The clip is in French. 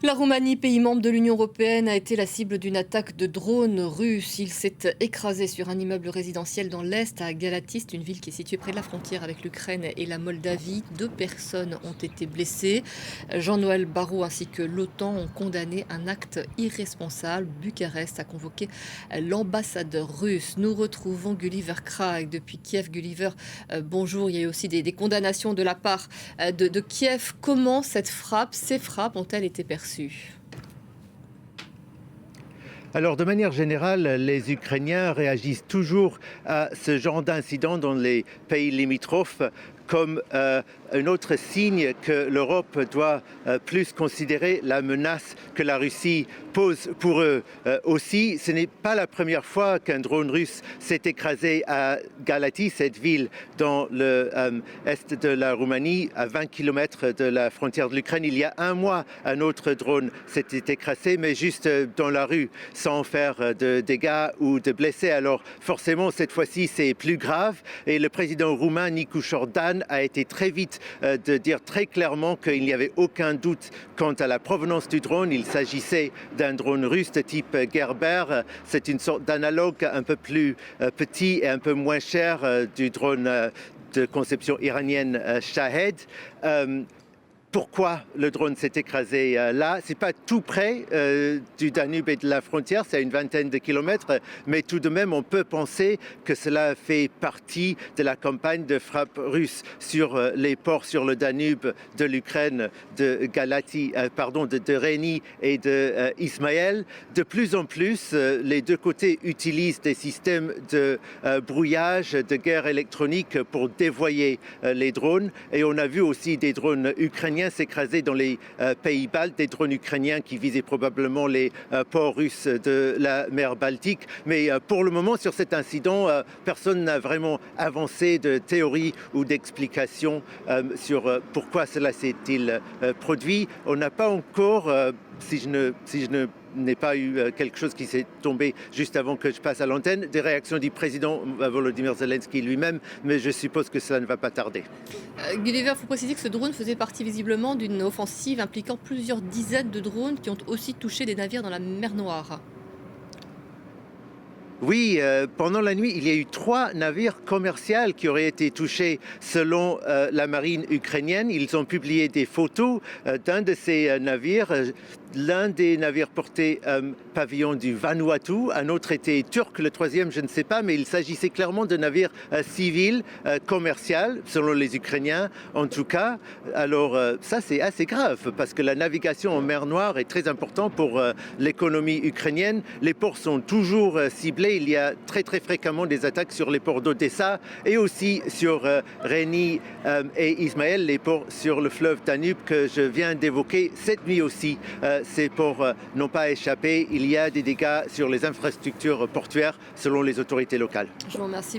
La Roumanie, pays membre de l'Union européenne, a été la cible d'une attaque de drones russes. Il s'est écrasé sur un immeuble résidentiel dans l'Est, à Galatist, une ville qui est située près de la frontière avec l'Ukraine et la Moldavie. 2 personnes ont été blessées. Jean-Noël Barrot ainsi que l'OTAN ont condamné un acte irresponsable. Bucarest a convoqué l'ambassadeur russe. Nous retrouvons Gulliver Krag depuis Kiev. Gulliver, bonjour. Il y a eu aussi des condamnations de la part de Kiev. Comment ces frappes ont-elles été perçues? Alors, de manière générale, les Ukrainiens réagissent toujours à ce genre d'incident dans les pays limitrophes comme un autre signe que l'Europe doit plus considérer la menace que la Russie pose pour eux. Aussi, ce n'est pas la première fois qu'un drone russe s'est écrasé à Galați, cette ville dans l'est de la Roumanie, à 20 km de la frontière de l'Ukraine. Il y a un mois, un autre drone s'était écrasé, mais juste dans la rue, sans faire de dégâts ou de blessés. Alors forcément, cette fois-ci, c'est plus grave. Et le président roumain, Nicu Jordan, a été très vite de dire très clairement qu'il n'y avait aucun doute quant à la provenance du drone. Il s'agissait d'un drone russe de type Gerber. C'est une sorte d'analogue un peu plus petit et un peu moins cher du drone de conception iranienne Shahed. Pourquoi le drone s'est écrasé là? C'est pas tout près du Danube et de la frontière, c'est à une vingtaine de kilomètres, mais tout de même, on peut penser que cela fait partie de la campagne de frappe russe sur les ports sur le Danube de l'Ukraine, de de Reni et de Ismaël. De plus en plus, les deux côtés utilisent des systèmes de brouillage, de guerre électronique pour dévoyer les drones. Et on a vu aussi des drones ukrainiens s'écraser dans les pays baltes, des drones ukrainiens qui visaient probablement les ports russes de la mer Baltique. Mais pour le moment, sur cet incident, personne n'a vraiment avancé de théorie ou d'explication sur pourquoi cela s'est-il produit. On n'a pas encore, si je n'ai pas eu quelque chose qui s'est tombé juste avant que je passe à l'antenne, des réactions du président Volodymyr Zelensky lui-même, mais je suppose que cela ne va pas tarder. Gulliver, il faut préciser que ce drone faisait partie visiblement d'une offensive impliquant plusieurs dizaines de drones qui ont aussi touché des navires dans la mer Noire. Oui, pendant la nuit, il y a eu 3 navires commerciaux qui auraient été touchés selon la marine ukrainienne. Ils ont publié des photos d'un de ces navires. L'un des navires portait pavillon du Vanuatu, un autre était turc, le troisième je ne sais pas, mais il s'agissait clairement de navires civils, commerciaux, selon les Ukrainiens en tout cas. Alors ça c'est assez grave parce que la navigation en mer Noire est très importante pour l'économie ukrainienne. Les ports sont toujours ciblés. Il y a très fréquemment des attaques sur les ports d'Odessa et aussi sur Reni et Ismaël, les ports sur le fleuve Danube que je viens d'évoquer. Cette nuit aussi, ces ports n'ont pas échappé. Il y a des dégâts sur les infrastructures portuaires selon les autorités locales. Je vous remercie.